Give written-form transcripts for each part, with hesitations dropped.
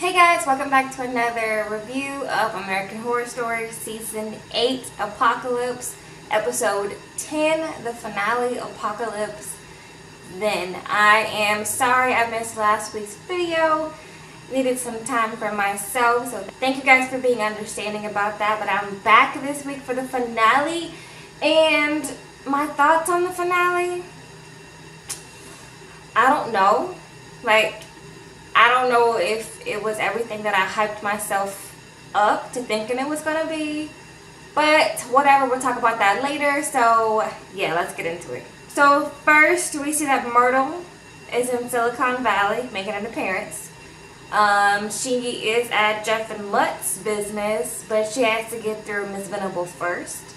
Hey guys, welcome back to another review of American Horror Story Season 8 Apocalypse, Episode 10, the finale, Apocalypse Then. I am sorry I missed last week's video. Needed some time for myself, so thank you guys for being understanding about that. But I'm back this week for the finale, and my thoughts on the finale, I don't know. I don't know if it was everything that I hyped myself up to thinking it was going to be. But whatever, we'll talk about that later. So yeah, let's get into it. So first, we see that Myrtle is in Silicon Valley making an appearance. She is at Jeff and Mutt's business, but she has to get through Miss Venables first.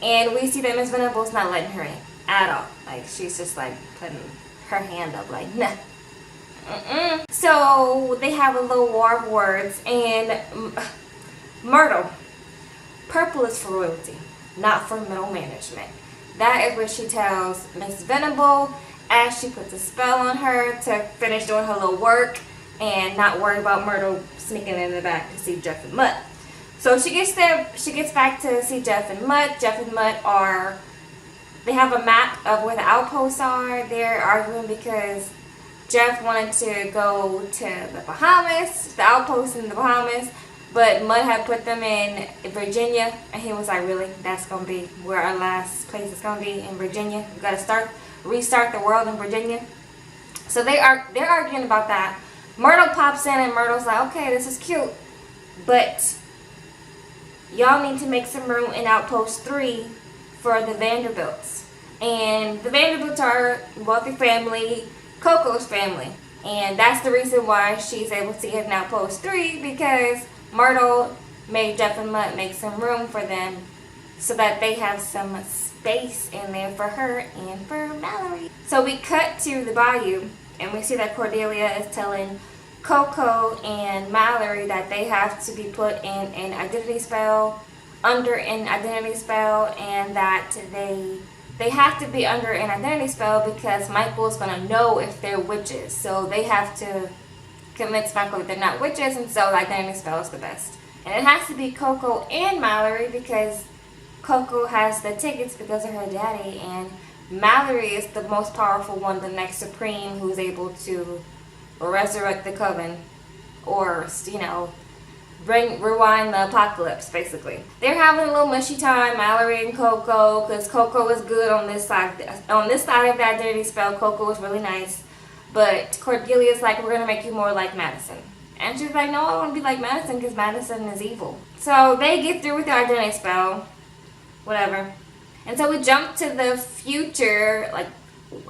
And we see that Miss Venables not letting her in at all. Like, she's just like putting her hand up like, nah. So they have a little war of words, and Myrtle, purple is for royalty, not for middle management. That is what she tells Miss Venable as she puts a spell on her to finish doing her little work and not worry about Myrtle sneaking in the back to see Jeff and Mutt. So she gets there, she gets back to see Jeff and Mutt. Jeff and Mutt they have a map of where the outposts are. They're arguing because Jeff wanted to go to the Bahamas, the outpost in the Bahamas, but Mutt had put them in Virginia, and he was like, really? That's going to be where our last place is going to be, in Virginia? We got to restart the world in Virginia? So they're arguing about that. Myrtle pops in, and Myrtle's like, okay, this is cute, but y'all need to make some room in Outpost 3 for the Vanderbilts. And the Vanderbilts are a wealthy family, Coco's family, and that's the reason why she's able to get an Outpost 3, because Myrtle made Jeff and Mutt make some room for them so that they have some space in there for her and for Mallory. So we cut to the bayou, and we see that Cordelia is telling Coco and Mallory that they have to be put in an identity spell, under an identity spell, and that they have to be under an identity spell because Michael's going to know if they're witches. So they have to convince Michael that they're not witches, and so the identity spell is the best. And it has to be Coco and Mallory because Coco has the tickets because of her daddy, and Mallory is the most powerful one, the next Supreme, who's able to resurrect the coven, or, you know, rewind the apocalypse, basically. They're having a little mushy time, Mallory and Coco, because Coco is good on this side. On this side of the identity spell, Coco is really nice. But Cordelia's like, we're going to make you more like Madison. And she's like, no, I want to be like Madison because Madison is evil. So they get through with the identity spell. Whatever. And so we jump to the future, like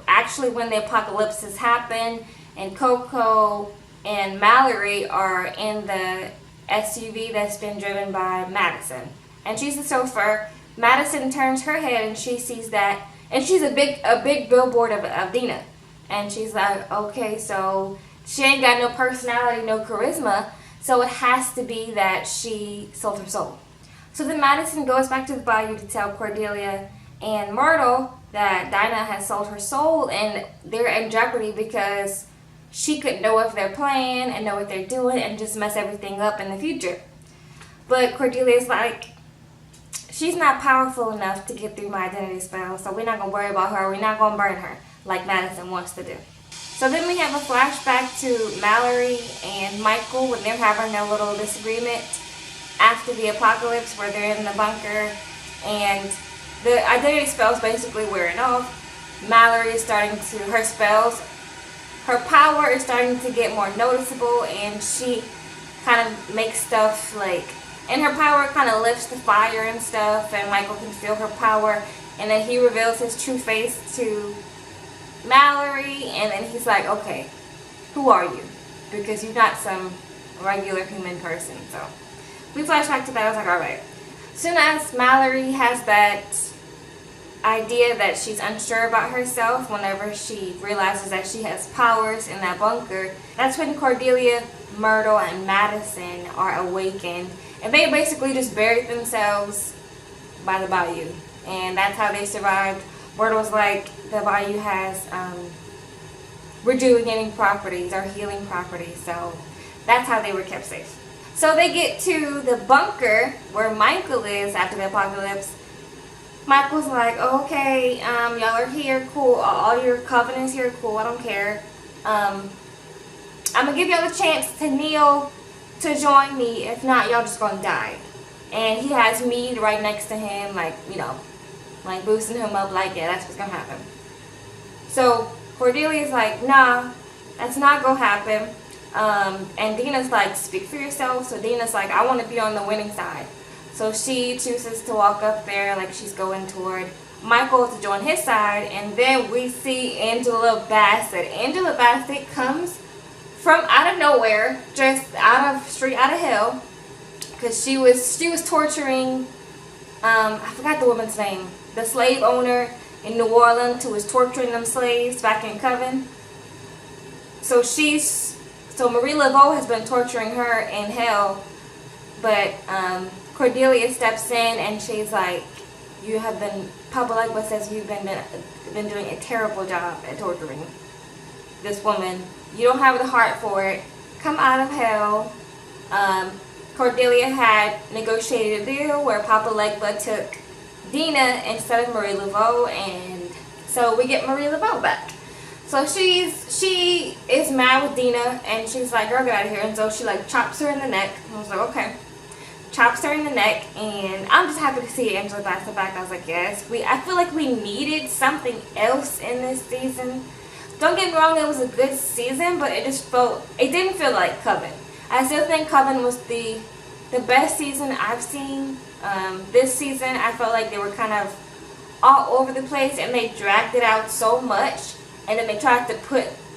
actually when the apocalypse has happened, and Coco and Mallory are in the SUV that's been driven by Madison. And she's the chauffeur. Madison turns her head and she sees that, and she's a big billboard of Dina. And she's like, okay, so she ain't got no personality, no charisma, so it has to be that she sold her soul. So then Madison goes back to the bayou to tell Cordelia and Myrtle that Dinah has sold her soul, and they're in jeopardy because she could know if they're playing and know what they're doing and just mess everything up in the future. But Cordelia's like, she's not powerful enough to get through my identity spell, so we're not going to worry about her. We're not going to burn her like Madison wants to do. So then we have a flashback to Mallory and Michael when they're having their little disagreement after the apocalypse, where they're in the bunker and the identity spell's basically wearing off. Mallory is starting to, her power is starting to get more noticeable, and she kind of makes stuff like, and her power kind of lifts the fire and stuff, and Michael can feel her power, and then he reveals his true face to Mallory, and then he's like, okay, who are you? Because you're not some regular human person. So we flash back to that. I was like, alright. Soon as Mallory has that idea that she's unsure about herself, whenever she realizes that she has powers in that bunker, that's when Cordelia, Myrtle, and Madison are awakened, and they basically just buried themselves by the bayou, and that's how they survived. Myrtle's like, the bayou has rejuvenating properties or healing properties, so That's how they were kept safe. So they get to the bunker where Michael is after the apocalypse. Michael's like, oh, okay, y'all are here, cool. All your covenants here, cool. I don't care. I'm gonna give y'all a chance to kneel to join me. If not, y'all just gonna die. And he has Mead right next to him, like, you know, like boosting him up, like, yeah, that's what's gonna happen. So Cordelia's like, nah, that's not gonna happen. And Dina's like, speak for yourself. So Dina's like, I want to be on the winning side. So she chooses to walk up there like she's going toward Michael to join his side. And then we see Angela Bassett. Angela Bassett comes from out of nowhere, just straight out of hell, because she was torturing, I forgot the woman's name, the slave owner in New Orleans who was torturing them slaves back in Coven. So Marie Laveau has been torturing her in hell, but Cordelia steps in and she's like, Papa Legba says you've been doing a terrible job at torturing this woman. You don't have the heart for it. Come out of hell. Cordelia had negotiated a deal where Papa Legba took Dina instead of Marie Laveau, and so we get Marie Laveau back. So she is mad with Dina, and she's like, girl, get out of here. And so she like chops her in the neck. I was like, okay. Chops her in the neck, and I'm just happy to see Angela Bassett back. I was like, yes. I feel like we needed something else in this season. Don't get me wrong, it was a good season, but it didn't feel like Coven. I still think Coven was the best season I've seen. This season, I felt like they were kind of all over the place, and they dragged it out so much. And then they tried to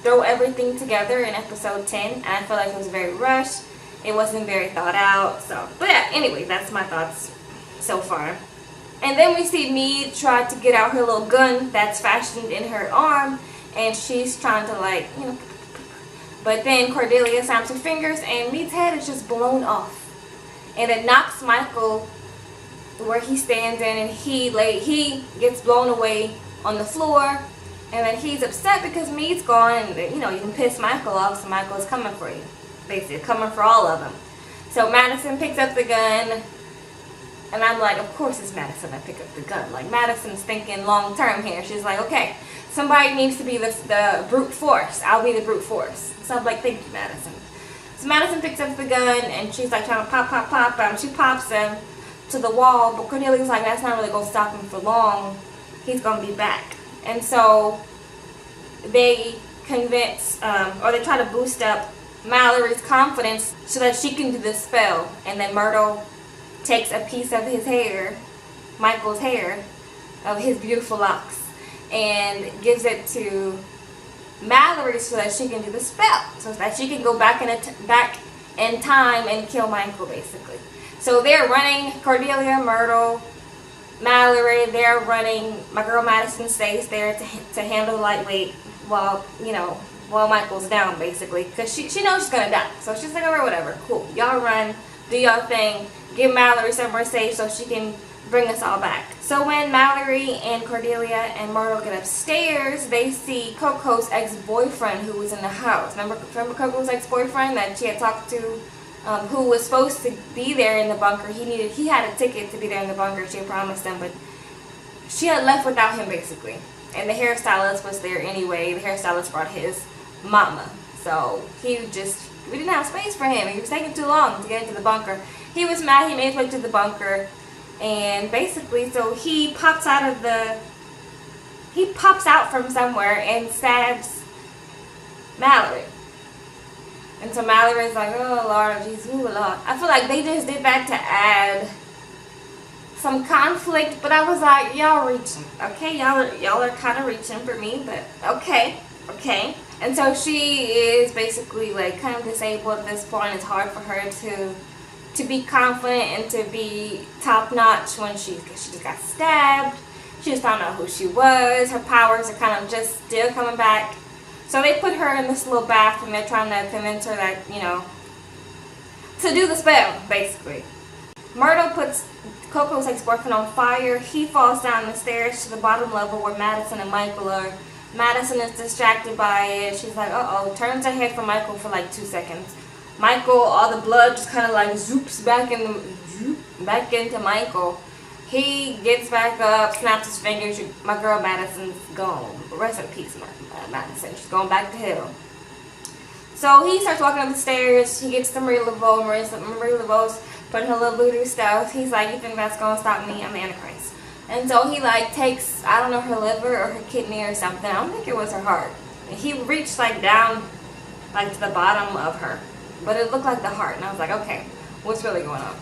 throw everything together in episode 10, and I feel like it was very rushed. It wasn't very thought out. So, but yeah, anyway, that's my thoughts so far. And then we see Mead try to get out her little gun that's fashioned in her arm, and she's trying to, like, you know, but then Cordelia snaps her fingers, and Mead's head is just blown off, and it knocks Michael where he stands in, and he gets blown away on the floor. And then he's upset because Mead's gone, and, you know, you can piss Michael off, so Michael's coming for you. Basically, coming for all of them. So Madison picks up the gun, and I'm like, of course it's Madison that pick up the gun. Like, Madison's thinking long term here. She's like, okay, somebody needs to be the brute force. I'll be the brute force. So I'm like, thank you, Madison. So Madison picks up the gun, and she's like trying to pop. She pops him to the wall, but Cornelia's like, that's not really going to stop him for long. He's going to be back. And so they convince, or they try to boost up Mallory's confidence so that she can do the spell. And then Myrtle takes a piece of his hair, Michael's hair, of his beautiful locks, and gives it to Mallory so that she can do the spell. So that she can go back in time and kill Michael, basically. So they're running, Cordelia, Myrtle, Mallory, they're running. My girl Madison stays there to handle the lightweight while Michael's down, basically, because she knows she's gonna die. So she's like, alright, whatever, cool. Y'all run, do y'all thing, give Mallory somewhere safe so she can bring us all back. So when Mallory and Cordelia and Myrtle get upstairs, they see Coco's ex-boyfriend who was in the house. Remember Coco's ex-boyfriend that she had talked to? Who was supposed to be there in the bunker. He had a ticket to be there in the bunker. She had promised him, but she had left without him, basically. And the hairstylist was there anyway. The hairstylist brought his mama. So we didn't have space for him. He was taking too long to get into the bunker. He was mad. He made his way to the bunker, and basically, so he pops out from somewhere and stabs Mallory. And so Mallory's like, oh Lord, jeez, ooh Lord. I feel like they just did that to add some conflict, but I was like, y'all reaching, okay? Y'all are kind of reaching for me, but okay. And so she is basically like kind of disabled at this point. It's hard for her to be confident and to be top notch when she just got stabbed. She just found out who she was. Her powers are kind of just still coming back. So they put her in this little bath, and they're trying to convince her that, you know, to do the spell, basically. Myrtle puts Coco's ex-boyfriend on fire. He falls down the stairs to the bottom level where Madison and Michael are. Madison is distracted by it. She's like, uh-oh, turns her head from Michael for like 2 seconds. Michael, all the blood just kind of like zoops back into Michael. He gets back up, snaps his fingers. My girl Madison's gone. Rest in peace, Madison. She's going back to hell. So he starts walking up the stairs. He gets to Marie Laveau. Marie Laveau's putting her little voodoo stuff. He's like, you think that's going to stop me? I'm the Antichrist. And so he like takes, I don't know, her liver or her kidney or something. I don't think it was her heart. He reached like down like to the bottom of her. But it looked like the heart. And I was like, okay, what's really going on?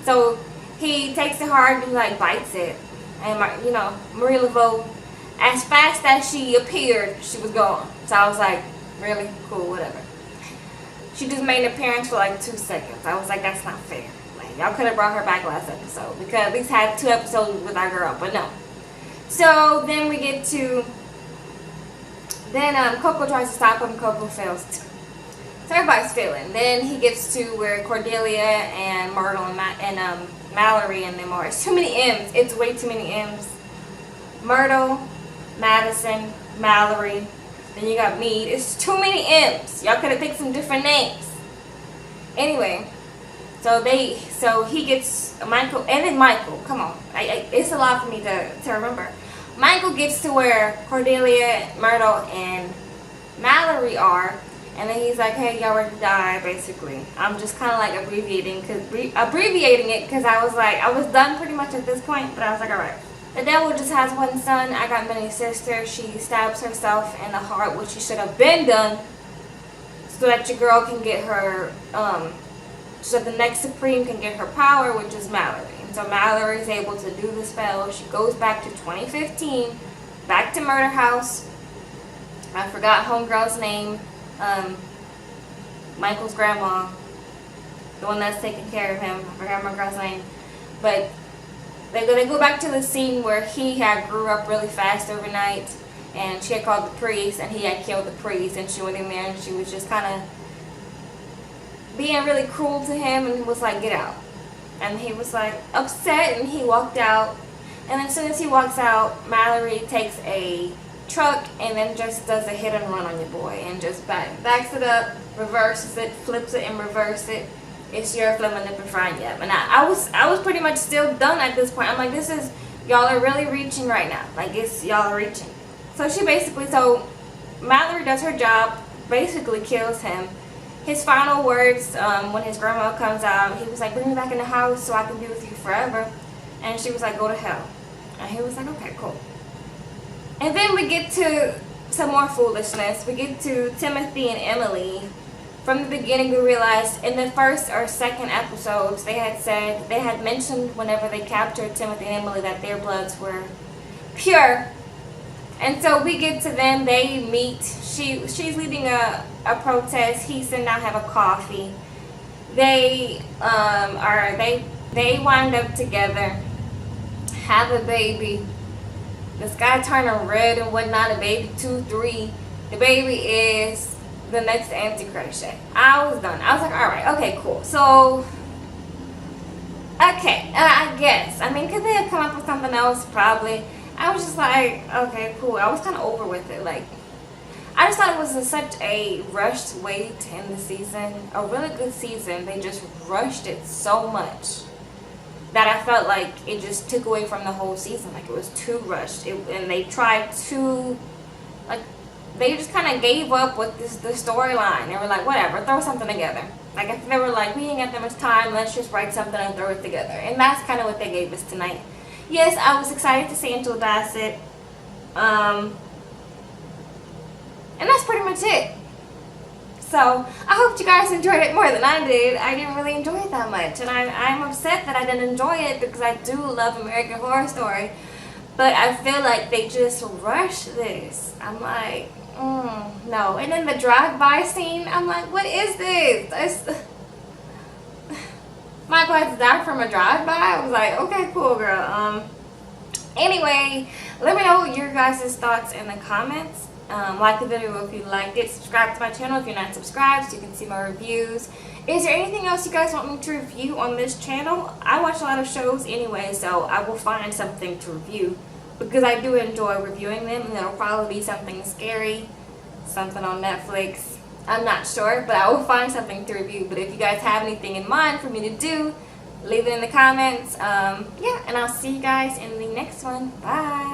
So he takes the heart and he like bites it. And Marie Laveau, as fast as she appeared, she was gone. So I was like, really? Cool, whatever. She just made an appearance for like 2 seconds. I was like, that's not fair. Like, y'all could have brought her back last episode. We could at least had 2 episodes with our girl, but no. So then we get to, Coco tries to stop him. Coco fails too. So everybody's failing. Then he gets to where Cordelia and Myrtle and Mallory and them are. It's too many M's. It's way too many M's. Myrtle, Madison, Mallory. Then you got Mead. It's too many M's. Y'all could have picked some different names. Anyway, so he gets Michael, and then Michael. Come on, it's a lot for me to remember. Michael gets to where Cordelia, Myrtle, and Mallory are, and then he's like, "Hey, y'all ready to die?" Basically, I'm just kind of like abbreviating it because I was like, I was done pretty much at this point, but I was like, all right. The devil just has one son. I got many sisters. She stabs herself in the heart, which she should have been done, so that your girl can get her, so that the next Supreme can get her power, which is Mallory. And so Mallory is able to do the spell. She goes back to 2015, back to Murder House. I forgot homegirl's name. Michael's grandma, the one that's taking care of him. I forgot my girl's name, but. They go back to the scene where he had grew up really fast overnight, and she had called the priest, and he had killed the priest, and she went in there, and she was just kind of being really cruel to him, and was like, get out. And he was like upset, and he walked out. And then as soon as he walks out, Mallory takes a truck and then just does a hit and run on your boy, and just backs it up, reverses it, flips it, and reverses it. It's your flipping lip and frying yep. And I was pretty much still done at this point. I'm like, y'all are really reaching right now. Like, y'all are reaching. So Mallory does her job, basically kills him. His final words, when his grandma comes out, he was like, bring me back in the house so I can be with you forever. And she was like, go to hell. And he was like, okay, cool. And then we get to some more foolishness. We get to Timothy and Emily. From the beginning, we realized in the first or second episodes, they had mentioned whenever they captured Timothy and Emily that their bloods were pure. And so we get to them, they meet. She's leading a protest. He's sitting down, have a coffee. They wind up together, have a baby. This guy turning red and whatnot, a baby 2, 3. The baby is the next Antichrist. I was done. I was like, alright, okay, cool. So, okay, I guess. I mean, could they have come up with something else? Probably. I was just like, okay, cool. I was kind of over with it. Like, I just thought it was such a rushed way to end the season. A really good season. They just rushed it so much that I felt like it just took away from the whole season. Like, it was too rushed. And they tried to, like, they just kind of gave up with the storyline. They were like, whatever, throw something together. Like, if they were like, we ain't got that much time, let's just write something and throw it together. And that's kind of what they gave us tonight. Yes, I was excited to see Angela Bassett. And that's pretty much it. So, I hope you guys enjoyed it more than I did. I didn't really enjoy it that much. And I'm upset that I didn't enjoy it because I do love American Horror Story. But I feel like they just rushed this. I'm like, no. And then the drive-by scene, I'm like, what is this? Michael has to die from a drive-by? I was like, okay, cool, girl. Anyway, let me know your guys' thoughts in the comments. Like the video if you liked it. Subscribe to my channel if you're not subscribed so you can see my reviews. Is there anything else you guys want me to review on this channel? I watch a lot of shows anyway, so I will find something to review because I do enjoy reviewing them, and it'll probably be something scary, something on Netflix, I'm not sure, but I will find something to review. But if you guys have anything in mind for me to do, leave it in the comments. Yeah, and I'll see you guys in the next one. Bye.